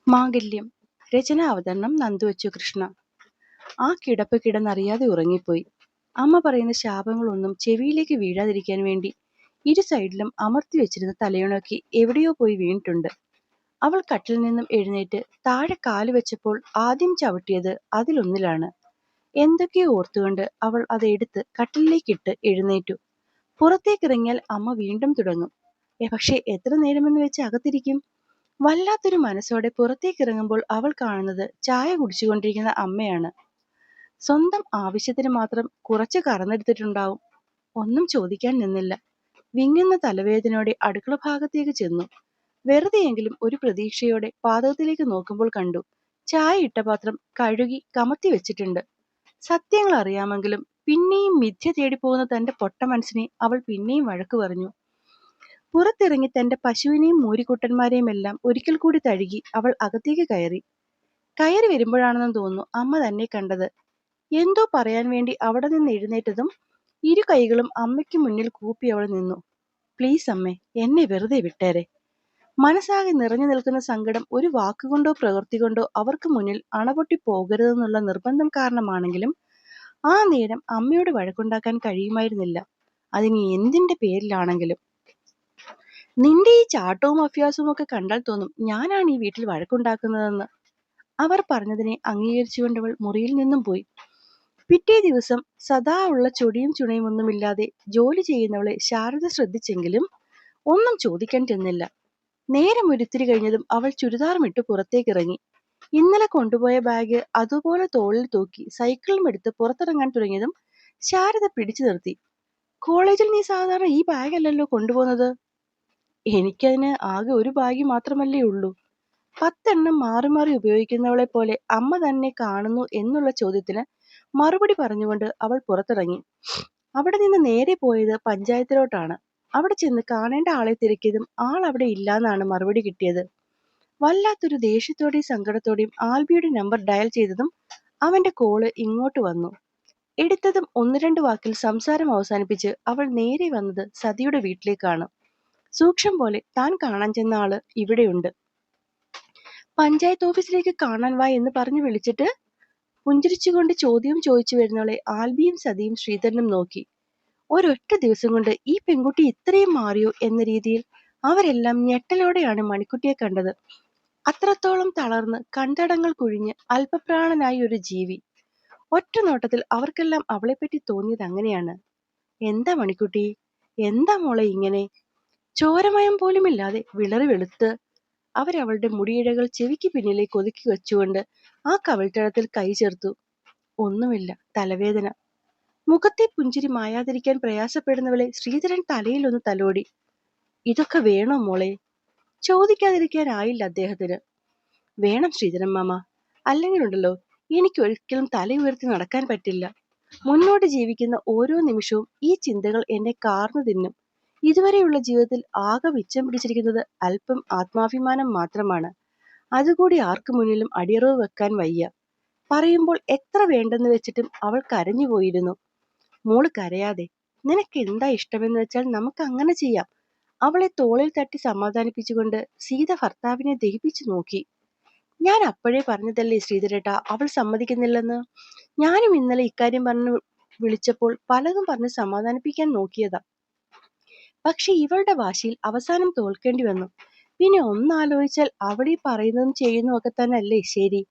മാംഗല്യം. രചന അവതരണം നന്ദുവച്ചു കൃഷ്ണ. ആ കിടപ്പ് കിടന്നറിയാതെ ഉറങ്ങിപ്പോയി. അമ്മ പറയുന്ന ശാപങ്ങളൊന്നും ചെവിയിലേക്ക് വീഴാതിരിക്കാൻ വേണ്ടി ഇരു സൈഡിലും അമർത്തി വെച്ചിരുന്ന തലയിണക്കി എവിടെയോ പോയി വീണിട്ടുണ്ട്. അവൾ കട്ടിൽ നിന്നും എഴുന്നേറ്റ് താഴെ കാല് വെച്ചപ്പോൾ ആദ്യം ചവിട്ടിയത് അതിലൊന്നിലാണ്. എന്തൊക്കെയോ ഓർത്തുകൊണ്ട് അവൾ അത് എടുത്ത് കട്ടിലിലേക്കിട്ട് എഴുന്നേറ്റു. പുറത്തേക്കിറങ്ങിയാൽ അമ്മ വീണ്ടും തുടങ്ങും. പക്ഷെ എത്ര നേരമെന്ന് വെച്ച് അകത്തിരിക്കും? വല്ലാത്തൊരു മനസ്സോടെ പുറത്തേക്കിറങ്ങുമ്പോൾ അവൾ കാണുന്നത് ചായ കുടിച്ചുകൊണ്ടിരിക്കുന്ന അമ്മയാണ്. സ്വന്തം ആവശ്യത്തിന് മാത്രം കുറച്ച് കറന്നെടുത്തിട്ടുണ്ടാവും. ഒന്നും ചോദിക്കാൻ നിന്നില്ല. വിങ്ങുന്ന തലവേദനയോടെ അടുക്കള ഭാഗത്തേക്ക് ചെന്നു. വെറുതെയെങ്കിലും ഒരു പ്രതീക്ഷയോടെ പാതകത്തിലേക്ക് നോക്കുമ്പോൾ കണ്ടു ചായ ഇട്ട പാത്രം കഴുകി കമത്തി വെച്ചിട്ടുണ്ട്. സത്യങ്ങൾ അറിയാമെങ്കിലും പിന്നെയും മിഥ്യ തേടിപ്പോകുന്ന തന്റെ പൊട്ട മനസ്സിനെ അവൾ പിന്നെയും വഴക്കു പറഞ്ഞു. പുറത്തിറങ്ങി തന്റെ പശുവിനെയും മൂരിക്കുട്ടന്മാരെയും എല്ലാം ഒരിക്കൽ കൂടി തഴുകി അവൾ അകത്തേക്ക് കയറി വരുമ്പോഴാണെന്ന് തോന്നുന്നു അമ്മ തന്നെ കണ്ടത്. എന്തോ പറയാൻ വേണ്ടി അവിടെ നിന്ന് എഴുന്നേറ്റതും ഇരു കൈകളും അമ്മയ്ക്ക് മുന്നിൽ കൂപ്പി അവൾ നിന്നു. പ്ലീസ് അമ്മേ, എന്നെ വെറുതെ വിട്ടേരെ. മനസ്സാകെ നിറഞ്ഞു നിൽക്കുന്ന സങ്കടം ഒരു വാക്കുകൊണ്ടോ പ്രവൃത്തി കൊണ്ടോ അവർക്ക് മുന്നിൽ അണപൊട്ടി പോകരുതെന്നുള്ള നിർബന്ധം കാരണമാണെങ്കിലും ആ നേരം അമ്മയോട് വഴക്കുണ്ടാക്കാൻ കഴിയുമായിരുന്നില്ല. അതിനി എന്തിന്റെ പേരിലാണെങ്കിലും. നിന്റെ ഈ ചാട്ടവും അഭ്യാസവും ഒക്കെ കണ്ടാൽ തോന്നും ഞാനാണ് ഈ വീട്ടിൽ വഴക്കുണ്ടാക്കുന്നതെന്ന്. അവർ പറഞ്ഞതിനെ അംഗീകരിച്ചുകൊണ്ടവൾ മുറിയിൽ നിന്നും പോയി. പിറ്റേ ദിവസം സദാ ഉള്ള ചൊടിയും ചുണയും ഒന്നുമില്ലാതെ ജോലി ചെയ്യുന്നവളെ ശാരദ ശ്രദ്ധിച്ചെങ്കിലും ഒന്നും ചോദിക്കാൻ ചെന്നില്ല. നേരം ഒരിത്തിരി കഴിഞ്ഞതും അവൾ ചുരിദാറുമിട്ട് പുറത്തേക്കിറങ്ങി. ഇന്നലെ കൊണ്ടുപോയ ബാഗ് അതുപോലെ തോളിൽ തൂക്കി സൈക്കിളും എടുത്ത് പുറത്തിറങ്ങാൻ തുടങ്ങിയതും ശാരദ പിടിച്ചു നിർത്തി. കോളേജിൽ നീ സാധാരണ ഈ ബാഗല്ലല്ലോ കൊണ്ടുപോകുന്നത്. എനിക്കതിന് ആകെ ഒരു ബാഗ് മാത്രമല്ലേ ഉള്ളൂ. 10 എണ്ണം മാറി മാറി ഉപയോഗിക്കുന്നവളെ പോലെ അമ്മ തന്നെ കാണുന്നു എന്നുള്ള ചോദ്യത്തിന് മറുപടി പറഞ്ഞുകൊണ്ട് അവൾ പുറത്തിറങ്ങി. അവിടെ നിന്ന് നേരെ പോയത് പഞ്ചായത്തിലോട്ടാണ്. അവിടെ ചെന്ന് കാണേണ്ട ആളെ തിരക്കിയതും ആൾ അവിടെ ഇല്ലാന്നാണ് മറുപടി കിട്ടിയത്. വല്ലാത്തൊരു ദേഷ്യത്തോടെയും സങ്കടത്തോടെയും ആൽബിയുടെ നമ്പർ ഡയൽ ചെയ്തതും അവന്റെ കോള് ഇങ്ങോട്ട് വന്നു. എടുത്തതും 1-2 വാക്കിൽ സംസാരം അവസാനിപ്പിച്ച് അവൾ നേരെ വന്നത് സതിയുടെ വീട്ടിലേക്കാണ്. സൂക്ഷം പോലെ താൻ കാണാൻ ചെന്ന ആള് ഇവിടെയുണ്ട്. പഞ്ചായത്ത് ഓഫീസിലേക്ക് കാണാൻ വാ എന്ന് പറഞ്ഞു വിളിച്ചിട്ട് പുഞ്ചിരിച്ചുകൊണ്ട് ചോദ്യം ചോദിച്ചു വരുന്നവളെ ആൽബിയും സതിയും ശ്രീധരനും നോക്കി. ഒരൊറ്റ ദിവസം കൊണ്ട് ഈ പെൺകുട്ടി ഇത്രയും മാറിയോ എന്ന രീതിയിൽ അവരെല്ലാം ഞെട്ടലോടെയാണ് മണിക്കുട്ടിയെ കണ്ടത്. അത്രത്തോളം തളർന്ന് കൺതടങ്ങൾ കുഴിഞ്ഞ് അല്പപ്രാണനായി ഒരു ജീവി. ഒറ്റ നോട്ടത്തിൽ അവർക്കെല്ലാം അവളെപ്പറ്റി തോന്നിയത് അങ്ങനെയാണ്. എന്താ മണിക്കുട്ടി, എന്താ മോളെ ഇങ്ങനെ? ചോരമയം പോലുമില്ലാതെ വിളറി വെളുത്ത് അവരവളുടെ മുടിയിഴകൾ ചെവിക്ക് പിന്നിലേക്ക് ഒതുക്കി വെച്ചുകൊണ്ട് ആ കവിൾത്തടത്തിൽ കൈ ചേർത്തു. ഒന്നുമില്ല, തലവേദന. മുഖത്തെ പുഞ്ചിരി മായാതിരിക്കാൻ പ്രയാസപ്പെടുന്നവളെ ശ്രീധരൻ തലയിലൊന്ന് തലോടി. ഇതൊക്കെ വേണോ മോളെ? ചോദിക്കാതിരിക്കാനായില്ല അദ്ദേഹത്തിന്. വേണം ശ്രീധരൻ മാമ, അല്ലെങ്കിലുണ്ടല്ലോ എനിക്കൊരിക്കലും തല ഉയർത്തി നടക്കാൻ പറ്റില്ല. മുന്നോട്ട് ജീവിക്കുന്ന ഓരോ നിമിഷവും ഈ ചിന്തകൾ എന്നെ കാർന്നു തിന്നും. ഇതുവരെയുള്ള ജീവിതത്തിൽ ആകെ മിച്ചം പിടിച്ചിരിക്കുന്നത് അല്പം ആത്മാഭിമാനം മാത്രമാണ്. അതുകൂടി ആർക്കു മുന്നിലും അടിയറവ് വെക്കാൻ വയ്യ. പറയുമ്പോൾ എത്ര വേണ്ടെന്ന് വെച്ചിട്ടും അവൾ കരഞ്ഞുപോയിരുന്നു. മോള് കരയാതെ, നിനക്ക് എന്താ ഇഷ്ടമെന്ന് വെച്ചാൽ നമുക്ക് അങ്ങനെ ചെയ്യാം. അവളെ തോളിൽ തട്ടി സമാധാനിപ്പിച്ചുകൊണ്ട് സീത ഭർത്താവിനെ ദഹിപ്പിച്ചു നോക്കി. ഞാൻ അപ്പോഴേ പറഞ്ഞതല്ലേ ശ്രീധരേട്ടാ അവൾ സമ്മതിക്കുന്നില്ലെന്ന്. ഞാനും ഇന്നലെ ഇക്കാര്യം പറഞ്ഞു വിളിച്ചപ്പോൾ പലതും പറഞ്ഞ് സമാധാനിപ്പിക്കാൻ നോക്കിയതാ. പക്ഷെ ഇവളുടെ വാശിയിൽ അവസാനം തോൽക്കേണ്ടി വന്നു. പിന്നെ ഒന്നാലോചിച്ചാൽ അവളീ പറയുന്നതും ചെയ്യുന്നതും ഒക്കെ തന്നെ അല്ലേ ശരി.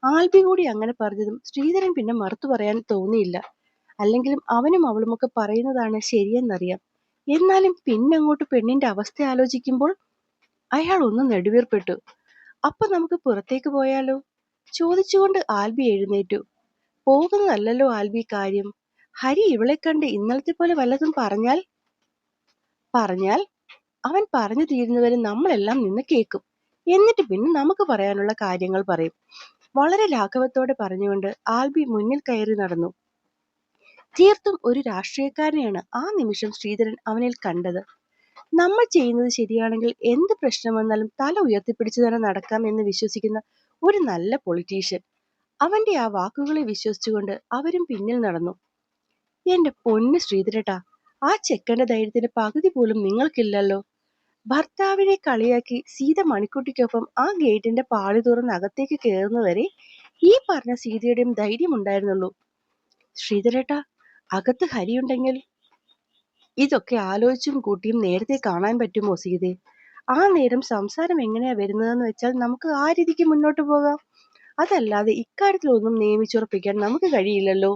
ആൽബി കൂടി അങ്ങനെ പറഞ്ഞതും ശ്രീധരൻ പിന്നെ മറുത്തു പറയാൻ തോന്നിയില്ല. അല്ലെങ്കിലും അവനും അവളുമൊക്കെ പറയുന്നതാണ് ശരിയെന്നറിയാം. എന്നാലും പിന്നങ്ങോട്ട് പെണ്ണിന്റെ അവസ്ഥ ആലോചിക്കുമ്പോൾ അയാൾ ഒന്ന് നെടുവീർപ്പെട്ടു. അപ്പൊ നമുക്ക് പുറത്തേക്ക് പോയാലോ? ചോദിച്ചുകൊണ്ട് ആൽബി എഴുന്നേറ്റു. പോകുന്നതല്ലല്ലോ ആൽബി കാര്യം. ഹരി ഇവളെ കണ്ട് ഇന്നലത്തെ പോലെ വല്ലതും പറഞ്ഞാൽ അവൻ പറഞ്ഞു തീരുന്നവരെ നമ്മളെല്ലാം നിന്ന് കേൾക്കും. എന്നിട്ട് പിന്നെ നമുക്ക് പറയാനുള്ള കാര്യങ്ങൾ പറയും. വളരെ ലാഘവത്തോടെ പറഞ്ഞുകൊണ്ട് ആൽബി മുന്നിൽ കയറി നടന്നു. തീർത്തും ഒരു രാഷ്ട്രീയക്കാരനെയാണ് ആ നിമിഷം ശ്രീധരൻ അവനിൽ കണ്ടത്. നമ്മൾ ചെയ്യുന്നത് ശരിയാണെങ്കിൽ എന്ത് പ്രശ്നം വന്നാലും തല ഉയർത്തിപ്പിടിച്ചു തന്നെ നടക്കാം എന്ന് വിശ്വസിക്കുന്ന ഒരു നല്ല പൊളിറ്റീഷ്യൻ. അവന്റെ ആ വാക്കുകളെ വിശ്വസിച്ചുകൊണ്ട് അവരും പിന്നിൽ നടന്നു. എന്റെ പൊന്ന് ശ്രീധരേട്ടാ, ആ ചെക്കന്റെ ധൈര്യത്തിന്റെ പകുതി പോലും നിങ്ങൾക്കില്ലല്ലോ. ഭർത്താവിനെ കളിയാക്കി സീത മണിക്കുട്ടിക്കൊപ്പം ആ ഗേറ്റിന്റെ പാളി തുറന്ന് അകത്തേക്ക് കയറുന്നവരെ ഈ പറഞ്ഞ സീതയുടെയും ധൈര്യം ഉണ്ടായിരുന്നുള്ളൂ. ശ്രീധരേട്ടാ, അകത്ത് ഹരിയുണ്ടെങ്കിൽ ഇതൊക്കെ ആലോചിച്ചും കൂട്ടിയും നേരത്തെ കാണാൻ പറ്റുമോ സീതെ? ആ നേരം സംസാരം എങ്ങനെയാ വരുന്നതെന്ന് വെച്ചാൽ നമുക്ക് ആ രീതിക്ക് മുന്നോട്ട് പോകാം. അതല്ലാതെ ഇക്കാര്യത്തിലൊന്നും നിയമിച്ചുറപ്പിക്കാൻ നമുക്ക് കഴിയില്ലല്ലോ.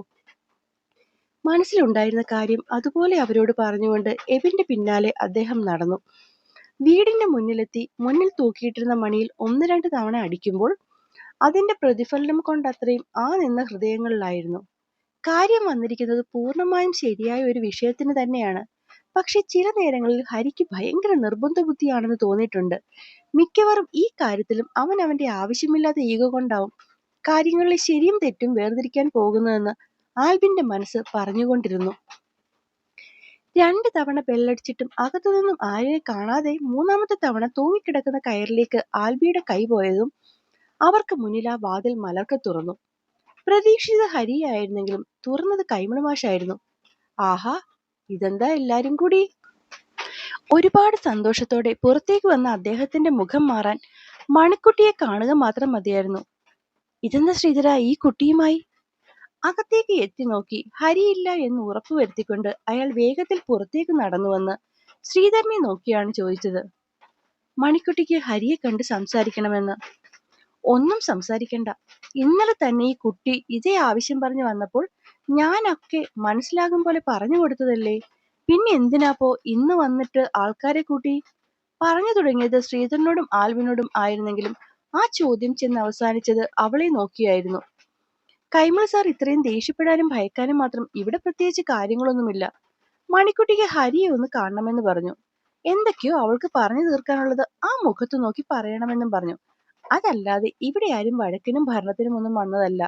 മനസ്സിലുണ്ടായിരുന്ന കാര്യം അതുപോലെ അവരോട് പറഞ്ഞുകൊണ്ട് എബിന്റെ പിന്നാലെ അദ്ദേഹം നടന്നു. വീടിന്റെ മുന്നിലെത്തി മുന്നിൽ തൂക്കിയിട്ടിരുന്ന മണിയിൽ 1-2 തവണ അടിക്കുമ്പോൾ അതിന്റെ പ്രതിഫലനം കൊണ്ടത്രയും ആ നിന്ന ഹൃദയങ്ങളിലായിരുന്നു. കാര്യം വന്നിരിക്കുന്നത് പൂർണ്ണമായും ശരിയായ ഒരു വിഷയത്തിന് തന്നെയാണ്. പക്ഷെ ചില നേരങ്ങളിൽ ഹരിക്ക് ഭയങ്കര നിർബന്ധ ബുദ്ധിയാണെന്ന് തോന്നിയിട്ടുണ്ട്. മിക്കവാറും ഈ കാര്യത്തിലും അവൻ അവന്റെ ആവശ്യമില്ലാത്ത ഈഗോ കൊണ്ടാവും കാര്യങ്ങളിലെ ശരിയും തെറ്റും വേർതിരിക്കാൻ പോകുന്നതെന്ന് ആൽബിന്റെ മനസ്സ് പറഞ്ഞുകൊണ്ടിരുന്നു. 2 തവണ ബെല്ലടിച്ചിട്ടും അകത്തുനിന്നും ആരെയും കാണാതെ 3-ാമത്തെ തവണ തൂങ്ങിക്കിടക്കുന്ന കയറിലേക്ക് ആൽബിയുടെ കൈ പോയതും അവർക്ക് മുന്നിൽ ആ വാതിൽ മലർക്കെ തുറന്നു. പ്രതീക്ഷിത ഹരിയായിരുന്നെങ്കിലും തുറന്നത് കൈമൾ മാഷായിരുന്നു. ആഹാ, ഇതെന്താ എല്ലാരും കൂടി? ഒരുപാട് സന്തോഷത്തോടെ പുറത്തേക്ക് വന്ന അദ്ദേഹത്തിന്റെ മുഖം മാറാൻ മണിക്കുട്ടിയെ കാണുക മാത്രം മതിയായിരുന്നു. ഇതെന്താ ശ്രീധര ഈ കുട്ടിയുമായി? അകത്തേക്ക് എത്തി നോക്കി ഹരിയില്ല എന്ന് ഉറപ്പുവരുത്തിക്കൊണ്ട് അയാൾ വേഗത്തിൽ പുറത്തേക്ക് നടന്നുവന്ന് ശ്രീധരനെ നോക്കിയാണ് ചോദിച്ചത്. മണിക്കുട്ടിക്ക് ഹരിയെ കണ്ട് സംസാരിക്കണമെന്ന്. ഒന്നും സംസാരിക്കണ്ട. ഇന്നലെ തന്നെ ഈ കുട്ടി ഇതേ ആവശ്യം പറഞ്ഞു വന്നപ്പോൾ ഞാനൊക്കെ മനസ്സിലാകും പോലെ പറഞ്ഞു കൊടുത്തതല്ലേ. പിന്നെ എന്തിനാപ്പോ ഇന്ന് വന്നിട്ട് ആൾക്കാരെ കൂട്ടി? പറഞ്ഞു തുടങ്ങിയത് ശ്രീധരനോടും ആൽവിനോടും ആയിരുന്നെങ്കിലും ആ ചോദ്യം ചെന്ന് അവസാനിച്ചത് അവളെ നോക്കിയായിരുന്നു. കൈമൾ സാർ ഇത്രയും ദേഷ്യപ്പെടാനും ഭയക്കാനും മാത്രം ഇവിടെ പ്രത്യേകിച്ച് കാര്യങ്ങളൊന്നുമില്ല. മണിക്കുട്ടിക്ക് ഹരിയെ ഒന്ന് കാണണമെന്ന് പറഞ്ഞു. എന്തൊക്കെയോ അവൾക്ക് പറഞ്ഞു തീർക്കാനുള്ളത് ആ മുഖത്ത് നോക്കി പറയണമെന്നും പറഞ്ഞു. അതല്ലാതെ ഇവിടെ ആരും വഴക്കിനും ഭരണത്തിനും ഒന്നും വന്നതല്ല.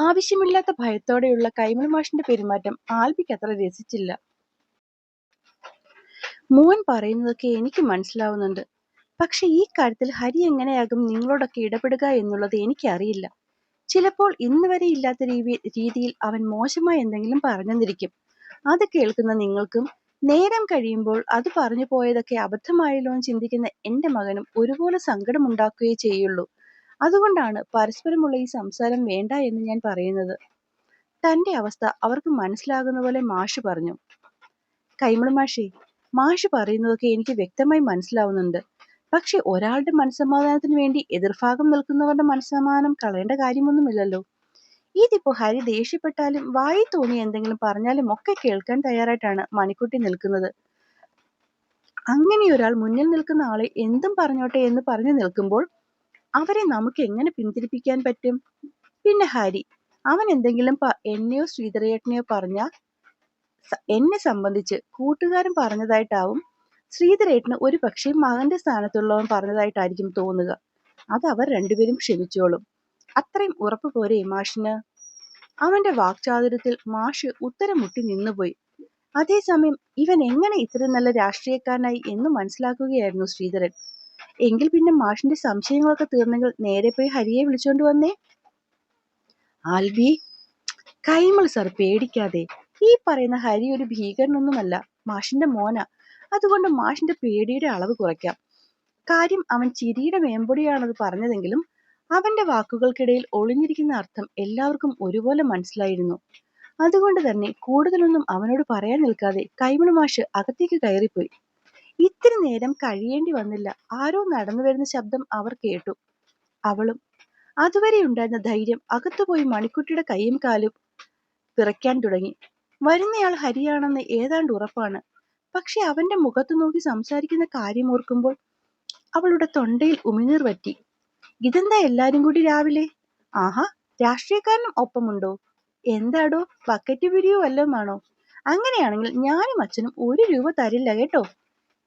ആവശ്യമില്ലാത്ത ഭയത്തോടെയുള്ള കൈമൾ മാഷിന്റെ പെരുമാറ്റം ആൽബിക്ക് അത്ര രസിച്ചില്ല. മോൻ പറയുന്നതൊക്കെ എനിക്ക് മനസ്സിലാവുന്നുണ്ട്. പക്ഷെ ഈ കാര്യത്തിൽ ഹരി എങ്ങനെയാകും നിങ്ങളോടൊക്കെ ഇടപെടുക എന്നുള്ളത് എനിക്കറിയില്ല. ചിലപ്പോൾ ഇന്ന് വരെ ഇല്ലാത്ത രീതിയിൽ അവൻ മോശമായി എന്തെങ്കിലും പറഞ്ഞെന്നിരിക്കും. അത് കേൾക്കുന്ന നിങ്ങൾക്കും നേരം കഴിയുമ്പോൾ അത് പറഞ്ഞു പോയതൊക്കെ അബദ്ധമായല്ലോ എന്ന് ചിന്തിക്കുന്ന എന്റെ മകനും ഒരുപോലെ സങ്കടമുണ്ടാക്കുകയേ ചെയ്യുള്ളൂ. അതുകൊണ്ടാണ് പരസ്പരമുള്ള ഈ സംസാരം വേണ്ട എന്ന് ഞാൻ പറയുന്നത്. തന്റെ അവസ്ഥ അവർക്ക് മനസ്സിലാകുന്ന പോലെ മാഷ് പറഞ്ഞു. കൈമൾ മാഷേ, മാഷ് പറയുന്നതൊക്കെ എനിക്ക് വ്യക്തമായി മനസ്സിലാവുന്നുണ്ട്. പക്ഷെ ഒരാളുടെ മനസ്സമാധാനത്തിന് വേണ്ടി എതിർഭാഗം നിൽക്കുന്നവരുടെ മനസ്സമാധാനം കളയേണ്ട കാര്യമൊന്നുമില്ലല്ലോ. ഇതിപ്പോ ഹരി ദേഷ്യപ്പെട്ടാലും വായി തോന്നി എന്തെങ്കിലും പറഞ്ഞാലും ഒക്കെ കേൾക്കാൻ തയ്യാറായിട്ടാണ് മണിക്കുട്ടി നിൽക്കുന്നത്. അങ്ങനെ ഒരാൾ മുന്നിൽ നിൽക്കുന്ന ആളെ എന്തും പറഞ്ഞോട്ടെ എന്ന് പറഞ്ഞു നിൽക്കുമ്പോൾ അവരെ നമുക്ക് എങ്ങനെ പിന്തിരിപ്പിക്കാൻ പറ്റും? പിന്നെ ഹരി അവൻ എന്തെങ്കിലും എന്നെയോ ശ്രീധരേട്ടനെയോ പറഞ്ഞ എന്നെ സംബന്ധിച്ച് കൂട്ടുകാരൻ പറഞ്ഞതായിട്ടാവും ശ്രീധരേട്ടന് ഒരു പക്ഷേ മകന്റെ സ്ഥാനത്തുള്ളവൻ പറഞ്ഞതായിട്ടായിരിക്കും തോന്നുക. അത് അവർ രണ്ടുപേരും ക്ഷമിച്ചോളും. അത്രയും ഉറപ്പ് പോരെ മാഷിന്? അവന്റെ വാക്ചാതുര്യത്തിൽ മാഷ് ഉത്തരം മുട്ടി നിന്നുപോയി. അതേസമയം ഇവൻ എങ്ങനെ ഇത്ര നല്ല രാഷ്ട്രീയക്കാരനായി എന്ന് മനസ്സിലാക്കുകയായിരുന്നു ശ്രീധരൻ. എങ്കിൽ പിന്നെ മാഷിന്റെ സംശയങ്ങളൊക്കെ തീർന്നെങ്കിൽ നേരെ പോയി ഹരിയെ വിളിച്ചോണ്ട് വന്നേ. ആൽബി, കൈമൾ സാർ പേടിക്കാതെ. ഈ പറയുന്ന ഹരി ഒരു ഭീകരനൊന്നുമല്ല, മാഷിന്റെ മോന. അതുകൊണ്ട് മാഷിന്റെ പേടിയുടെ അളവ് കുറയ്ക്കാം. കാര്യം അവൻ ചിരിയുടെ മേമ്പൊടിയാണത് പറഞ്ഞതെങ്കിലും അവന്റെ വാക്കുകൾക്കിടയിൽ ഒളിഞ്ഞിരിക്കുന്ന അർത്ഥം എല്ലാവർക്കും ഒരുപോലെ മനസ്സിലായിരുന്നു. അതുകൊണ്ട് തന്നെ കൂടുതലൊന്നും അവനോട് പറയാൻ നിൽക്കാതെ കൈമൾ മാഷ് അകത്തേക്ക് കയറിപ്പോയി. ഇത്തിരി നേരം കഴിയേണ്ടി വന്നില്ല. ആരോ നടന്നു വരുന്ന ശബ്ദം അവർ കേട്ടു. അവളും. അതുവരെ ഉണ്ടായിരുന്ന ധൈര്യം അകത്തുപോയി മണിക്കുട്ടിയുടെ കൈയും കാലും വിറയ്ക്കാൻ തുടങ്ങി. വരുന്നയാൾ ഹരിയാണെന്ന് ഏതാണ്ട് ഉറപ്പാണ്. പക്ഷെ അവന്റെ മുഖത്തു നോക്കി സംസാരിക്കുന്ന കാര്യം ഓർക്കുമ്പോൾ അവളുടെ തൊണ്ടയിൽ ഉമിനീർ വറ്റി. ഇതെന്താ എല്ലാരും കൂടി രാവിലെ? ആഹാ, രാഷ്ട്രീയക്കാരനും ഒപ്പമുണ്ടോ? എന്താടോ, ബക്കറ്റ് പിരിയോ വല്ലതുമാണോ? അങ്ങനെയാണെങ്കിൽ ഞാനും അച്ഛനും 1 രൂപ തരില്ല കേട്ടോ.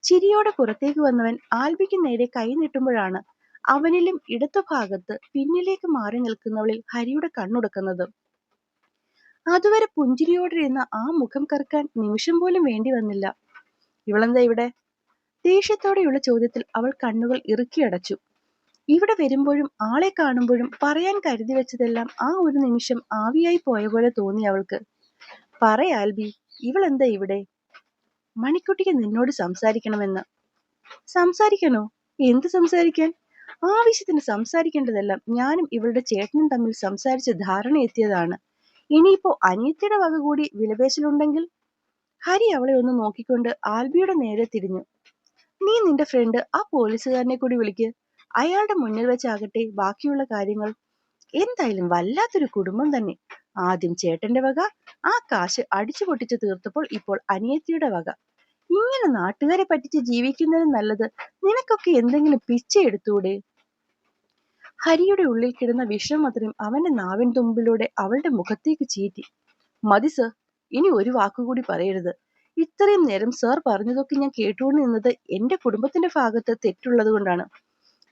ചിരിയോടെ പുറത്തേക്ക് വന്നവൻ ആൽബിക്ക് നേരെ കൈ നീട്ടുമ്പോഴാണ് അവനിലും ഇടതുഭാഗത്ത് പിന്നിലേക്ക് മാറി നിൽക്കുന്നവളിൽ ഹരിയുടെ കണ്ണുടക്കുന്നത്. അതുവരെ പുഞ്ചിരിയോടിരുന്ന ആ മുഖം കറുക്കാൻ നിമിഷം പോലും വേണ്ടി വന്നില്ല. ഇവളെന്താ ഇവിടെ? ദേഷ്യത്തോടെയുള്ള ചോദ്യത്തിൽ അവൾ കണ്ണുകൾ ഇറുക്കിയടച്ചു. ഇവിടെ വരുമ്പോഴും ആളെ കാണുമ്പോഴും പറയാൻ കരുതി വെച്ചതെല്ലാം ആ ഒരു നിമിഷം ആവിയായി പോയ പോലെ തോന്നി അവൾക്ക്. ആൽബി, ഇവളെന്താ ഇവിടെ? മണിക്കുട്ടിക്ക് നിന്നോട് സംസാരിക്കണമെന്ന്. സംസാരിക്കാനോ? എന്ത് സംസാരിക്കാൻ? ആവശ്യത്തിന് സംസാരിക്കേണ്ടതെല്ലാം ഞാനും ഇവളുടെ ചേട്ടനും തമ്മിൽ സംസാരിച്ച് ധാരണ എത്തിയതാണ്. ഇനിയിപ്പോ അനിയത്തിയുടെ വക കൂടി വിലപേശലുണ്ടെങ്കിൽ? ഹരി അവളെ ഒന്ന് നോക്കിക്കൊണ്ട് ആൽബിയുടെ നേരെ തിരിഞ്ഞു. നീ നിന്റെ ഫ്രണ്ട് ആ പോലീസുകാരനെ കൂടി വിളിക്ക്. അയാളുടെ മുന്നിൽ വെച്ചാകട്ടെ ബാക്കിയുള്ള കാര്യങ്ങൾ. എന്തായാലും വല്ലാത്തൊരു കുടുംബം തന്നെ. ആദ്യം ചേട്ടന്റെ വക, ആ കാശ് അടിച്ചു പൊട്ടിച്ച് തീർത്തപ്പോൾ ഇപ്പോൾ അനിയത്തിയുടെ വക. ഇങ്ങനെ നാട്ടുകാരെ പറ്റിച്ച് ജീവിക്കുന്നതിന് നല്ലത് നിനക്കൊക്കെ എന്തെങ്കിലും പിച്ചെ എടുത്തൂടെ? ഹരിയുടെ ഉള്ളിൽ കിടന്ന വിഷം അത്രയും അവന്റെ നാവിൻ തുമ്പിലൂടെ അവളുടെ മുഖത്തേക്ക് ചീറ്റി. മതി സർ, ഇനി ഒരു വാക്കുകൂടി പറയരുത്. ഇത്രയും നേരം സാർ പറഞ്ഞതൊക്കെ ഞാൻ കേട്ടുകൊണ്ട് നിന്നത് എന്റെ കുടുംബത്തിന്റെ ഭാഗത്ത് തെറ്റുള്ളത് കൊണ്ടാണ്.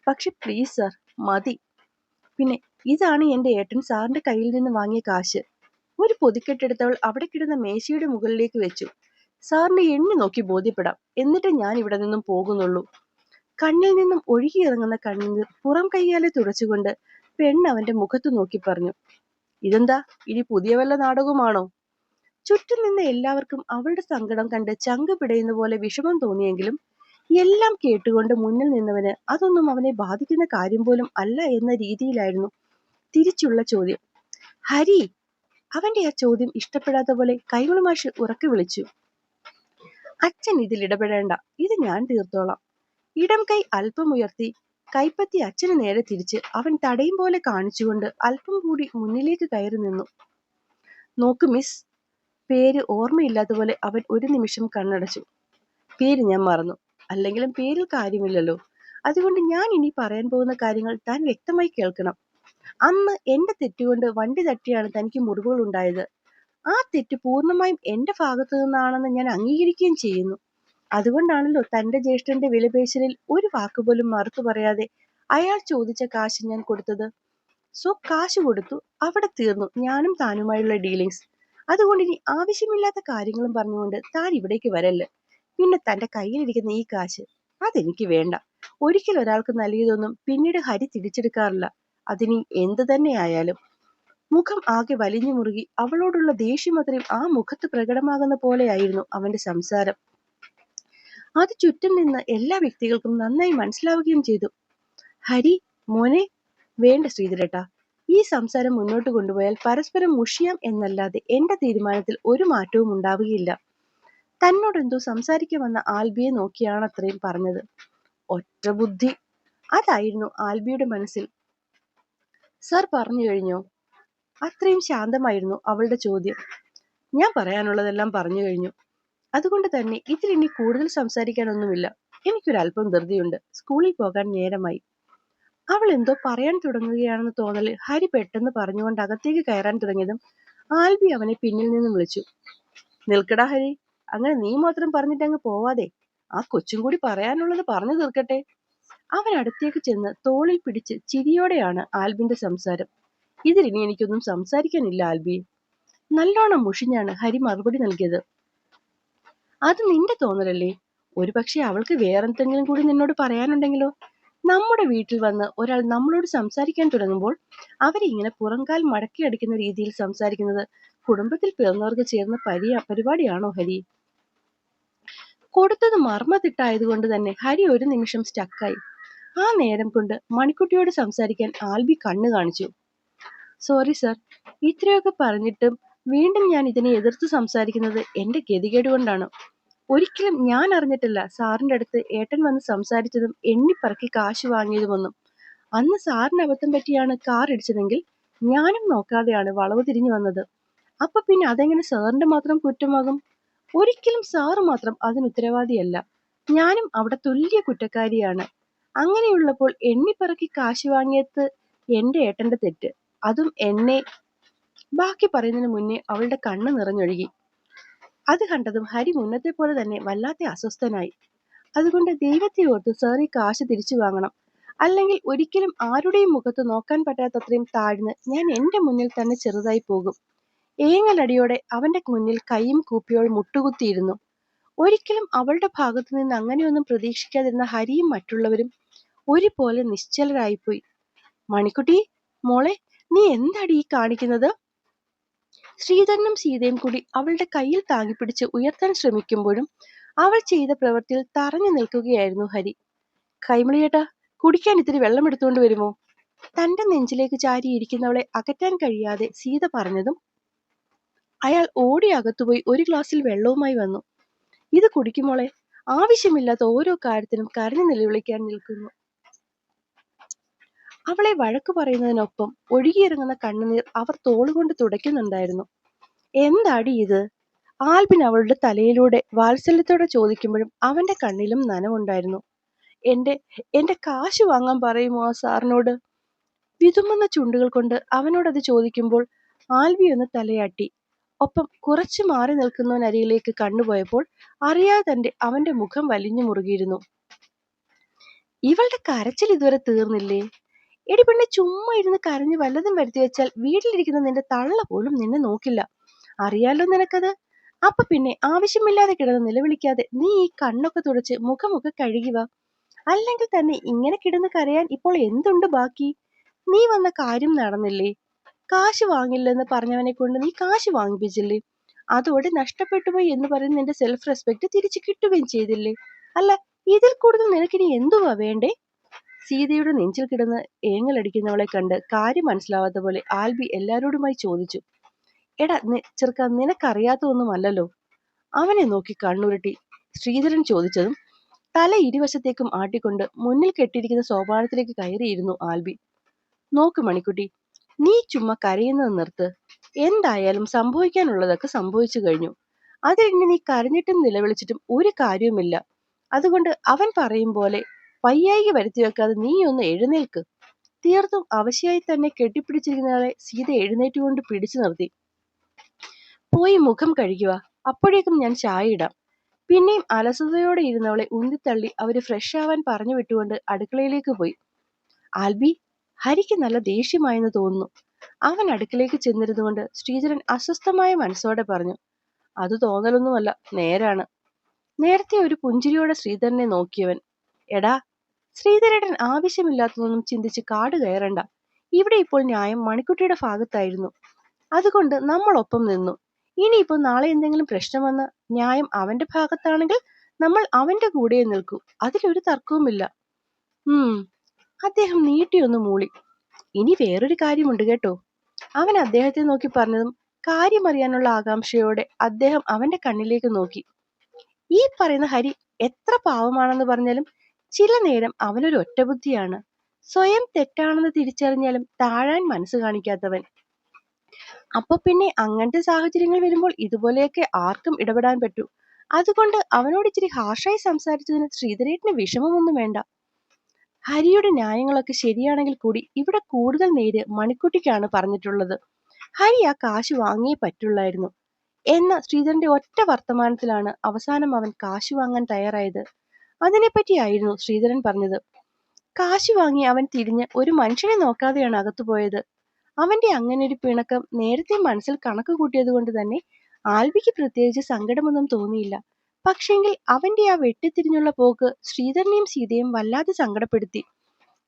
പക്ഷെ പ്ലീസ് സാർ, മതി. പിന്നെ ഇതാണ് എന്റെ ഏട്ടൻ സാറിന്റെ കയ്യിൽ നിന്ന് വാങ്ങിയ കാശ്. ഒരു പൊതിക്കെട്ടെടുത്തവൾ അവിടെ കിടന്ന മേശയുടെ മുകളിലേക്ക് വെച്ചു. സാറിന് എണ്ണി നോക്കി ബോധ്യപ്പെടാം, എന്നിട്ട് ഞാൻ ഇവിടെ നിന്നും പോകുന്നുള്ളൂ. കണ്ണിൽ നിന്നും ഒഴുകിയിറങ്ങുന്ന കണ്ണീർ പുറം കൈയാലെ തുടച്ചുകൊണ്ട് പെണ്ണ് അവന്റെ മുഖത്ത് നോക്കി പറഞ്ഞു. ഇതെന്താ, ഇനി പുതിയ വല്ല നാടകമാണോ? ചുറ്റും നിന്ന് എല്ലാവർക്കും അവളുടെ സങ്കടം കണ്ട് ചങ്ക് പിടയുന്ന പോലെ വിഷമം തോന്നിയെങ്കിലും എല്ലാം കേട്ടുകൊണ്ട് മുന്നിൽ നിന്നവന് അതൊന്നും അവനെ ബാധിക്കുന്ന കാര്യം പോലും അല്ല എന്ന രീതിയിലായിരുന്നു തിരിച്ചുള്ള ചോദ്യം. ഹരി! അവന്റെ ആ ചോദ്യം ഇഷ്ടപ്പെടാത്ത പോലെ കൈമൾ മാഷ് ഉറക്കെ വിളിച്ചു. അച്ഛൻ ഇതിൽ ഇടപെടേണ്ട, ഇത് ഞാൻ തീർത്തോളാം. ഇടം കൈ അല്പം ഉയർത്തി കൈപ്പത്തി അച്ഛന് നേരെ തിരിച്ച് അവൻ തടയും പോലെ കാണിച്ചുകൊണ്ട് അല്പം കൂടി മുന്നിലേക്ക് കയറി നിന്നു. നോക്ക് മിസ്. പേര് ഓർമ്മയില്ലാത്ത പോലെ അവൻ ഒരു നിമിഷം കണ്ണടച്ചു. പേര് ഞാൻ മറന്നു. അല്ലെങ്കിലും പേരിൽ കാര്യമില്ലല്ലോ. അതുകൊണ്ട് ഞാൻ ഇനി പറയാൻ പോകുന്ന കാര്യങ്ങൾ താൻ വ്യക്തമായി കേൾക്കണം. അന്ന് എന്റെ തെറ്റുകൊണ്ട് വണ്ടി തട്ടിയാണ് തനിക്ക് മുറിവുകൾ ഉണ്ടായത്. ആ തെറ്റ് പൂർണ്ണമായും എന്റെ ഭാഗത്തു നിന്നാണെന്ന് ഞാൻ അംഗീകരിക്കുകയും ചെയ്യുന്നു. അതുകൊണ്ടാണല്ലോ തന്റെ ജ്യേഷ്ഠന്റെ വിലപേശലിൽ ഒരു വാക്കുപോലും മറുത്തു പറയാതെ അയാൾ ചോദിച്ച കാശ് ഞാൻ കൊടുത്തത്. സോ കാശ് കൊടുത്തു, അവിടെ തീർന്നു ഞാനും താനുമായുള്ള ഡീലിങ്സ്. അതുകൊണ്ട് ഇനി ആവശ്യമില്ലാത്ത കാര്യങ്ങളും പറഞ്ഞുകൊണ്ട് താൻ ഇവിടേക്ക് വരല്ലേ. പിന്നെ തന്റെ കയ്യിലിരിക്കുന്ന ഈ കാശ് അതെനിക്ക് വേണ്ട. ഒരിക്കൽ ഒരാൾക്ക് നൽകിയതൊന്നും പിന്നീട് ഹരി തിരിച്ചെടുക്കാറില്ല, അതിനി എന്ത് തന്നെ ആയാലും. മുഖം ആകെ വലിഞ്ഞു മുറുകി അവളോടുള്ള ദേഷ്യം അത്രയും ആ മുഖത്ത് പ്രകടമാകുന്ന പോലെയായിരുന്നു അവന്റെ സംസാരം. അത് ചുറ്റും നിന്ന് എല്ലാ വ്യക്തികൾക്കും നന്നായി മനസ്സിലാവുകയും ചെയ്തു. ഹരി മോനെ, വേണ്ട ശ്രീധരേട്ടാ, ഈ സംസാരം മുന്നോട്ട് കൊണ്ടുപോയാൽ പരസ്പരം മുഷിയാം എന്നല്ലാതെ എന്റെ തീരുമാനത്തിൽ ഒരു മാറ്റവും ഉണ്ടാവുകയില്ല. തന്നോടെന്തോ സംസാരിക്കാൻ വന്ന ആൽബിയെ നോക്കിയാണ് അത്രയും പറഞ്ഞത്. ഒറ്റ ബുദ്ധി, അതായിരുന്നു ആൽബിയുടെ മനസ്സിൽ. സർ പറഞ്ഞു കഴിഞ്ഞോ? അത്രയും ശാന്തമായിരുന്നു അവളുടെ ചോദ്യം. ഞാൻ പറയാനുള്ളതെല്ലാം പറഞ്ഞു കഴിഞ്ഞു. അതുകൊണ്ട് തന്നെ ഇതിൽ ഇനി കൂടുതൽ സംസാരിക്കാനൊന്നുമില്ല. എനിക്കൊരല്പം ധൃതിയുണ്ട്, സ്കൂളിൽ പോകാൻ നേരമായി. അവൾ എന്തോ പറയാൻ തുടങ്ങുകയാണെന്ന് തോന്നലിൽ ഹരി പെട്ടെന്ന് പറഞ്ഞുകൊണ്ട് അകത്തേക്ക് കയറാൻ തുടങ്ങിയതും ആൽബി അവനെ പിന്നിൽ നിന്നും വിളിച്ചു. നിൽക്കടാ ഹരി, അങ്ങനെ നീ മാത്രം പറഞ്ഞിട്ടങ്ങ് പോവാതെ ആ കൊച്ചും കൂടി പറയാനുള്ളത് പറഞ്ഞു തീർക്കട്ടെ. അവൻ അടുത്തേക്ക് ചെന്ന് തോളിൽ പിടിച്ച് ചിരിയോടെയാണ് ആൽബിന്റെ സംസാരം. ഇതിലിനി എനിക്കൊന്നും സംസാരിക്കാനില്ല ആൽബി. നല്ലോണം മുഷിഞ്ഞാണ് ഹരി മറുപടി നൽകിയത്. അത് നിന്റെ തോന്നലല്ലേ? ഒരുപക്ഷെ അവൾക്ക് വേറെന്തെങ്കിലും കൂടി നിന്നോട് പറയാനുണ്ടെങ്കിലോ? നമ്മുടെ വീട്ടിൽ വന്ന് ഒരാൾ നമ്മളോട് സംസാരിക്കാൻ തുടങ്ങുമ്പോൾ അവരെ ഇങ്ങനെ പുറംകാൽ മടക്കി അടിക്കുന്ന രീതിയിൽ സംസാരിക്കുന്നത് കുടുംബത്തിൽ പിറന്നവർക്ക് ചേർന്ന പരിപാടിയാണോ ഹരി? കൊടുത്തത് മർമ്മത്തിട്ടായതുകൊണ്ട് തന്നെ ഹരി ഒരു നിമിഷം സ്റ്റക്കായി. ആ നേരം കൊണ്ട് മണിക്കുട്ടിയോട് സംസാരിക്കാൻ ആൽബി കണ്ണു കാണിച്ചു. സോറി സർ, ഇത്രയൊക്കെ പറഞ്ഞിട്ടും വീണ്ടും ഞാൻ ഇതിനെ എതിർത്ത് സംസാരിക്കുന്നത് എന്റെ ഗതികേട് കൊണ്ടാണ്. ഒരിക്കലും ഞാൻ അറിഞ്ഞിട്ടില്ല സാറിന്റെ അടുത്ത് ഏട്ടൻ വന്ന് സംസാരിച്ചതും എണ്ണിപ്പറക്കി കാശ് വാങ്ങിയതുമൊന്നും. അന്ന് സാറിന് അബദ്ധം പറ്റിയാണ് കാർ ഇടിച്ചതെങ്കിൽ ഞാനും നോക്കാതെയാണ് വളവ് തിരിഞ്ഞു വന്നത്. അപ്പൊ പിന്നെ അതെങ്ങനെ സാറിന്റെ മാത്രം കുറ്റമാകും? ഒരിക്കലും സാറ് മാത്രം അതിന് ഉത്തരവാദിയല്ല. ഞാനും അവിടെ തുല്യ കുറ്റക്കാരിയാണ്. അങ്ങനെയുള്ളപ്പോൾ എണ്ണിപ്പറക്കി കാശ് വാങ്ങിയത് എന്റെ ഏട്ടന്റെ തെറ്റ്, അതും എന്നെ. ബാക്കി പറയുന്നതിന് മുന്നേ അവളുടെ കണ്ണ് നിറഞ്ഞൊഴുകി. അത് കണ്ടതും ഹരി മുന്നത്തെ പോലെ തന്നെ വല്ലാത്ത അസ്വസ്ഥനായി. അതുകൊണ്ട് ദൈവത്തെ ഓർത്ത് സാർ ഈ കാശ് തിരിച്ചു വാങ്ങണം, അല്ലെങ്കിൽ ഒരിക്കലും ആരുടെയും മുഖത്ത് നോക്കാൻ പറ്റാത്തത്രയും താഴ്ന്ന് ഞാൻ എന്റെ മുന്നിൽ തന്നെ ചെറുതായി പോകും. ഏങ്ങലടിയോടെ അവന്റെ മുന്നിൽ കൈയും കൂപ്പിയോൾ മുട്ടുകുത്തിയിരുന്നു. ഒരിക്കലും അവളുടെ ഭാഗത്തു നിന്ന് അങ്ങനെയൊന്നും പ്രതീക്ഷിക്കാതിരുന്ന ഹരിയും മറ്റുള്ളവരും ഒരുപോലെ നിശ്ചലരായിപ്പോയി. മണിക്കുട്ടി മോളെ, നീ എന്താടി ഈ കാണിക്കുന്നത്? ശ്രീധരനും സീതയും കൂടി അവളുടെ കയ്യിൽ താങ്ങിപ്പിടിച്ച് ഉയർത്താൻ ശ്രമിക്കുമ്പോഴും അവൾ ചെയ്ത പ്രവൃത്തിയിൽ തറഞ്ഞു നിൽക്കുകയായിരുന്നു ഹരി. കൈമളിയേട്ടാ, കുടിക്കാൻ ഇത്തിരി വെള്ളം എടുത്തുകൊണ്ട് വരുമോ? തന്റെ നെഞ്ചിലേക്ക് ചാരിയിരിക്കുന്നവളെ അകറ്റാൻ കഴിയാതെ സീത പറഞ്ഞതും അയാൾ ഓടി അകത്തുപോയി ഒരു ഗ്ലാസ്സിൽ വെള്ളവുമായി വന്നു. ഇത് കുടിക്കുമോളെ, ആവശ്യമില്ലാത്ത ഓരോ കാര്യത്തിനും കരഞ്ഞു നിലവിളിക്കാൻ നിൽക്കുന്നു. അവളെ വഴക്കു പറയുന്നതിനൊപ്പം ഒഴുകിയിറങ്ങുന്ന കണ്ണുനീർ അവർ തോളുകൊണ്ട് തുടയ്ക്കുന്നുണ്ടായിരുന്നു. എന്താടി ഇത്? ആൽബിൻ അവളുടെ തലയിലൂടെ വാത്സല്യത്തോടെ ചോദിക്കുമ്പോഴും അവന്റെ കണ്ണിലും നനവുണ്ടായിരുന്നു. എന്റെ കാശ് വാങ്ങാൻ പറയുമോ ആ സാറിനോട്? വിതുമ്പുന്ന ചുണ്ടുകൾ കൊണ്ട് അവനോടത് ചോദിക്കുമ്പോൾ ആൽബി ഒന്ന് തലയാട്ടി. ഒപ്പം കുറച്ചു മാറി നിൽക്കുന്നവനരികിലേക്ക് കണ്ണുപോയപ്പോൾ അറിയാതെ തന്നെ അവന്റെ മുഖം വലിഞ്ഞു മുറുകിയിരുന്നു. ഇവളുടെ കരച്ചിൽ ഇതുവരെ തീർന്നില്ലേ? എടി പെണ്ണെ, ചുമ്മാ ഇരുന്ന് കരഞ്ഞ് വല്ലതും വരുത്തി വെച്ചാൽ വീട്ടിലിരിക്കുന്ന നിന്റെ തള്ള പോലും നിന്നെ നോക്കില്ല. അറിയാലോ നിനക്കത്. അപ്പൊ പിന്നെ ആവശ്യമില്ലാതെ കിടന്ന് നിലവിളിക്കാതെ നീ ഈ കണ്ണൊക്കെ തുടച്ച് മുഖമൊക്കെ കഴുകി വാ. അല്ലെങ്കിൽ തന്നെ ഇങ്ങനെ കിടന്ന് കരയാൻ ഇപ്പോൾ എന്തുണ്ട് ബാക്കി? നീ വന്ന കാര്യം നടന്നില്ലേ? കാശ് വാങ്ങില്ലെന്ന് പറഞ്ഞവനെ കൊണ്ട് നീ കാശ് വാങ്ങിപ്പിച്ചില്ലേ? അതോടെ നഷ്ടപ്പെട്ടുപോയി എന്ന് പറയുന്ന നിന്റെ സെൽഫ് റെസ്പെക്ട് തിരിച്ചു കിട്ടുകയും ചെയ്തില്ലേ? അല്ല, ഇതിൽ കൂടുതൽ നിനക്കിനി എന്തുവാ വേണ്ടേ? സീതയുടെ നെഞ്ചിൽ കിടന്ന് ഏങ്ങലടിക്കുന്നവളെ കണ്ട് കാര്യം മനസ്സിലാവാത്ത പോലെ ആൽബി എല്ലാരോടുമായി ചോദിച്ചു. എടാ ചെറുക്ക, നിനക്കറിയാത്തതൊന്നുമല്ലല്ലോ. അവനെ നോക്കി കണ്ണുരുട്ടി ശ്രീധരൻ ചോദിച്ചതും തല ഇരുവശത്തേക്കും ആട്ടിക്കൊണ്ട് മുന്നിൽ കെട്ടിയിരിക്കുന്ന സോപാനത്തിലേക്ക് കയറിയിരുന്നു ആൽബി. നോക്ക് മണിക്കുട്ടി, നീ ചുമ്മാ കരയുന്നത് നിർത്ത്. എന്തായാലും സംഭവിക്കാനുള്ളതൊക്കെ സംഭവിച്ചു കഴിഞ്ഞു. അതിന് നീ കരഞ്ഞിട്ടും നിലവിളിച്ചിട്ടും ഒരു കാര്യവുമില്ല. അതുകൊണ്ട് അവൻ പറയും പോലെ വയ്യായിക വരുത്തി വെക്കാതെ നീ ഒന്ന് എഴുന്നേൽക്ക്. തീർത്തും അവശയായി തന്നെ കെട്ടിപ്പിടിച്ചിരിക്കുന്നയാളെ സീത എഴുന്നേറ്റുകൊണ്ട് പിടിച്ചു നിർത്തി. പോയി മുഖം കഴുകുക, അപ്പോഴേക്കും ഞാൻ ചായ ഇടാം. പിന്നെയും അലസതയോടെ ഇരുന്നവളെ ഉന്തിത്തള്ളി അവര് ഫ്രഷ് ആവാൻ പറഞ്ഞു വിട്ടുകൊണ്ട് അടുക്കളയിലേക്ക് പോയി. ആൽബി, ഹരിക്ക് നല്ല ദേഷ്യമായെന്ന് തോന്നുന്നു. അവൻ അടുക്കളയിലേക്ക് ചെന്നിരുന്നുകൊണ്ട് ശ്രീധരൻ അസ്വസ്ഥമായ മനസ്സോടെ പറഞ്ഞു. അത് തോന്നലൊന്നുമല്ല, നേരാണ്. നേരത്തെ ഒരു പുഞ്ചിരിയോടെ ശ്രീധരനെ നോക്കിയവൻ. എടാ ശ്രീധരേട്ടൻ, ആവശ്യമില്ലാത്തതൊന്നും ചിന്തിച്ച് കാട് കയറണ്ട. ഇവിടെ ഇപ്പോൾ ന്യായം മണിക്കുട്ടിയുടെ ഭാഗത്തായിരുന്നു. അതുകൊണ്ട് നമ്മൾ ഒപ്പം നിന്നു. ഇനിയിപ്പോൾ നാളെ എന്തെങ്കിലും പ്രശ്നം വന്ന് ന്യായം അവന്റെ ഭാഗത്താണെങ്കിൽ നമ്മൾ അവന്റെ കൂടെ നിൽക്കൂ. അതിലൊരു തർക്കവുമില്ല. അദ്ദേഹം നീട്ടിയൊന്ന് മൂളി. ഇനി വേറൊരു കാര്യമുണ്ട് കേട്ടോ. അവൻ അദ്ദേഹത്തെ നോക്കി പറഞ്ഞതും കാര്യമറിയാനുള്ള ആകാംക്ഷയോടെ അദ്ദേഹം അവന്റെ കണ്ണിലേക്ക് നോക്കി. ഈ പറയുന്ന ഹരി എത്ര പാവമാണെന്ന് പറഞ്ഞാലും ചില നേരം അവനൊരു ഒറ്റബുദ്ധിയാണ്. സ്വയം തെറ്റാണെന്ന് തിരിച്ചറിഞ്ഞാലും താഴാൻ മനസ്സ് കാണിക്കാത്തവൻ. അപ്പൊ പിന്നെ അങ്ങനത്തെ സാഹചര്യങ്ങൾ വരുമ്പോൾ ഇതുപോലെയൊക്കെ ആർക്കും ഇടപെടാൻ പറ്റൂ. അതുകൊണ്ട് അവനോട് ഇച്ചിരി ഹാർഷായി സംസാരിച്ചതിന് ശ്രീധരേട്ടന് വിഷമമൊന്നും വേണ്ട. ഹരിയുടെ ന്യായങ്ങളൊക്കെ ശരിയാണെങ്കിൽ കൂടി ഇവിടെ കൂടുതൽ നേര് മണിക്കുട്ടിക്കാണ് പറഞ്ഞിട്ടുള്ളത്. ഹരി ആ കാശ് വാങ്ങിയേ പറ്റുള്ളായിരുന്നു എന്ന ശ്രീധരന്റെ ഒറ്റ വർത്തമാനത്തിലാണ് അവസാനം അവൻ കാശ് വാങ്ങാൻ തയ്യാറായത്. അതിനെപ്പറ്റിയായിരുന്നു ശ്രീധരൻ പറഞ്ഞത്. കാശ് വാങ്ങി അവൻ തിരിഞ്ഞ് ഒരു മനുഷ്യനെ നോക്കാതെയാണ് അകത്തുപോയത്. അവന്റെ അങ്ങനെ ഒരു പിണക്കം നേരത്തെ മനസ്സിൽ കണക്ക് കൂട്ടിയത് കൊണ്ട് തന്നെ ആൽബിക്ക് പ്രത്യേകിച്ച് സങ്കടമൊന്നും തോന്നിയില്ല. പക്ഷെങ്കിൽ അവന്റെ ആ വെട്ടിത്തിരിഞ്ഞുള്ള പോക്ക് ശ്രീധരനെയും സീതയും വല്ലാതെ സങ്കടപ്പെടുത്തി.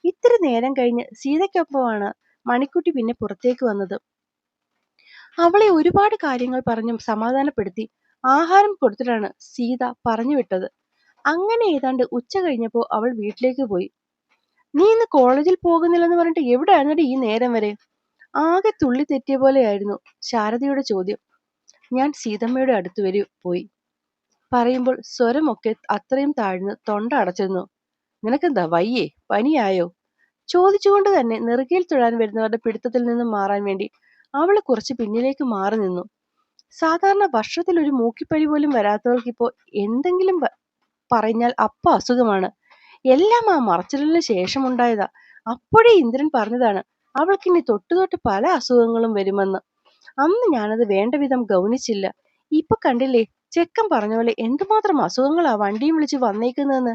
ഇത്ര നേരം കഴിഞ്ഞ് സീതയ്ക്കൊപ്പമാണ് മണിക്കുട്ടി പിന്നെ പുറത്തേക്ക് വന്നത്. അവളെ ഒരുപാട് കാര്യങ്ങൾ പറഞ്ഞും സമാധാനപ്പെടുത്തി ആഹാരം കൊടുത്തിട്ടാണ് സീത പറഞ്ഞു വിട്ടത്. അങ്ങനെ ഏതാണ്ട് ഉച്ച കഴിഞ്ഞപ്പോ അവൾ വീട്ടിലേക്ക് പോയി. നീ ഇന്ന് കോളേജിൽ പോകുന്നില്ലെന്ന് പറഞ്ഞിട്ട് എവിടെയായിരുന്നടി ഈ നേരം വരെ? ആകെ തുള്ളി തെറ്റിയ പോലെയായിരുന്നു ശാരദയുടെ ചോദ്യം. ഞാൻ സീതമ്മയുടെ അടുത്ത് വരെ പോയി. പറയുമ്പോൾ സ്വരമൊക്കെ അത്രയും താഴ്ന്ന് തൊണ്ട അടച്ചിരുന്നു. നിനക്കെന്താ വയ്യേ? പനിയായോ? ചോദിച്ചുകൊണ്ട് തന്നെ നെറുകയിൽ തൊഴാൻ വരുന്നവരുടെ പിടുത്തത്തിൽ നിന്നും മാറാൻ വേണ്ടി അവള് കുറച്ച് പിന്നിലേക്ക് മാറി നിന്നു. സാധാരണ വർഷത്തിൽ ഒരു മൂക്കിപ്പനി പോലും വരാത്തവർക്കിപ്പോ എന്തെങ്കിലും പറഞ്ഞാൽ അപ്പ അസുഖമാണ്. എല്ലാം ആ മറച്ചിലിന് ശേഷമുണ്ടായതാ. അപ്പോഴേ ഇന്ദ്രൻ പറഞ്ഞതാണ് അവൾക്കിനി തൊട്ട് പല അസുഖങ്ങളും വരുമെന്ന്. അന്ന് ഞാനത് വേണ്ട വിധം ഗൗനിച്ചില്ല. ഇപ്പൊ കണ്ടില്ലേ ചെക്കൻ പറഞ്ഞ പോലെ എന്തുമാത്രം അസുഖങ്ങളാ വണ്ടിയും വിളിച്ച് വന്നേക്കുന്നതെന്ന്.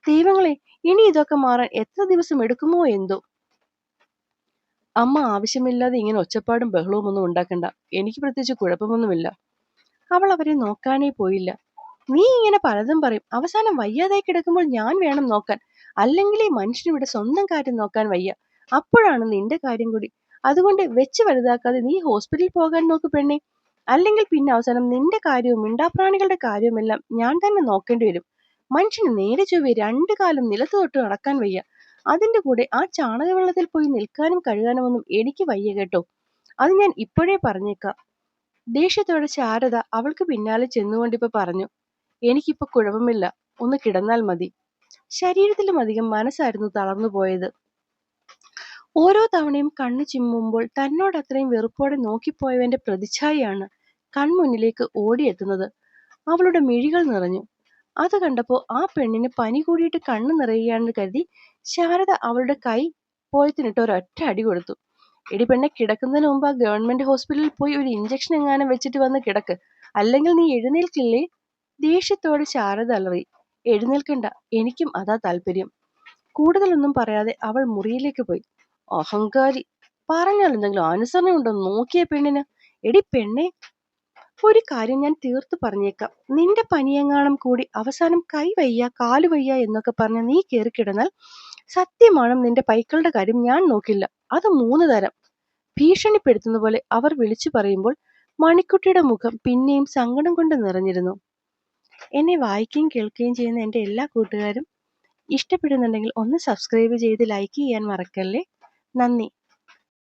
ദൈവങ്ങളെ, ഇനി ഇതൊക്കെ മാറാൻ എത്ര ദിവസം എടുക്കുമോ എന്തോ. അമ്മ ആവശ്യമില്ലാതെ ഇങ്ങനെ ഒച്ചപ്പാടും ബഹളവും ഒന്നും ഉണ്ടാക്കണ്ട. എനിക്ക് പ്രത്യേകിച്ച് കുഴപ്പമൊന്നുമില്ല. അവൾ അവരെ നോക്കാനേ പോയില്ല. നീ ഇങ്ങനെ പലതും പറയും, അവസാനം വയ്യാതായി കിടക്കുമ്പോൾ ഞാൻ വേണം നോക്കാൻ. അല്ലെങ്കിൽ ഈ മനുഷ്യനിവിടെ സ്വന്തം കാര്യം നോക്കാൻ വയ്യ. അപ്പോഴാണ് നിന്റെ കാര്യം കൂടി. അതുകൊണ്ട് വെച്ച് വലുതാക്കാതെ നീ ഹോസ്പിറ്റലിൽ പോകാൻ നോക്ക് പെണ്ണെ. അല്ലെങ്കിൽ പിന്നെ അവസാനം നിന്റെ കാര്യവും മിണ്ടാപ്രാണികളുടെ കാര്യവുമെല്ലാം ഞാൻ തന്നെ നോക്കേണ്ടി വരും. മനുഷ്യന് നേരെ ചൊവ്വേ 2 കാലും നിലത്ത് തൊട്ട് നടക്കാൻ വയ്യ. അതിന്റെ കൂടെ ആ ചാണകവെള്ളത്തിൽ പോയി നിൽക്കാനും കഴുകാനും ഒന്നും എനിക്ക് വയ്യ കേട്ടോ. അത് ഞാൻ ഇപ്പോഴേ പറഞ്ഞേക്കാം. ദേഷ്യത്തോടെ ശാരദ അവൾക്ക് പിന്നാലെ ചെന്നുകൊണ്ടിപ്പോ പറഞ്ഞു. എനിക്കിപ്പോ കുഴപ്പമില്ല, ഒന്ന് കിടന്നാൽ മതി. ശരീരത്തിലും അധികം മനസ്സായിരുന്നു തളർന്നു പോയത്. ഓരോ തവണയും കണ്ണു ചിമ്മുമ്പോൾ തന്നോട് അത്രയും വെറുപ്പോടെ നോക്കിപ്പോയവന്റെ പ്രതിച്ഛായയാണ് കൺമുന്നിലേക്ക് ഓടിയെത്തുന്നത്. അവളുടെ മിഴികൾ നിറഞ്ഞു. അത് കണ്ടപ്പോ ആ പെണ്ണിന് പനി കൂടിയിട്ട് കണ്ണു നിറയുകയാണെന്ന് കരുതി ശാരദ അവളുടെ കൈ പോയത്തിനിട്ട് ഒരൊറ്റ അടി കൊടുത്തു. എടി പെണ്ണെ, കിടക്കുന്നതിന് മുമ്പ് ആ ഗവൺമെന്റ് ഹോസ്പിറ്റലിൽ പോയി ഒരു ഇഞ്ചക്ഷൻ എങ്ങാനും വെച്ചിട്ട് വന്ന് കിടക്ക്, അല്ലെങ്കിൽ നീ എഴുന്നേൽക്കില്ലേ? ദേഷ്യത്തോടെ ശാരദ അലറി. എഴുന്നേൽക്കണ്ട, എനിക്കും അതാ താല്പര്യം. കൂടുതലൊന്നും പറയാതെ അവൾ മുറിയിലേക്ക് പോയി. അഹങ്കാരി, പറഞ്ഞാൽ എന്തെങ്കിലും അനുസരണയുണ്ടോ നോക്കിയ പെണ്ണിന്. എടി പെണ്ണെ, ഒരു കാര്യം ഞാൻ തീർത്തു പറഞ്ഞേക്കാം. നിന്റെ പനിയെങ്ങാനും കൂടി അവസാനം കൈ വയ്യ കാലു വയ്യ എന്നൊക്കെ പറഞ്ഞ് നീ കയറിക്കിടന്നാൽ സത്യമാണ് നിന്റെ പൈക്കളുടെ കാര്യം ഞാൻ നോക്കില്ല. അത് 3 തരം. ഭീഷണിപ്പെടുത്തുന്ന പോലെ അവർ വിളിച്ചു പറയുമ്പോൾ മണിക്കുട്ടിയുടെ മുഖം പിന്നെയും സങ്കടം കൊണ്ട് നിറഞ്ഞിരുന്നു. എന്നെ വായിക്കുകയും കേൾക്കുകയും ചെയ്യുന്ന എൻ്റെ എല്ലാ കൂട്ടുകാരും ഇഷ്ടപ്പെടുന്നുണ്ടെങ്കിൽ ഒന്ന് സബ്സ്ക്രൈബ് ചെയ്ത് ലൈക്ക് ചെയ്യാൻ മറക്കല്ലേ. നന്ദി.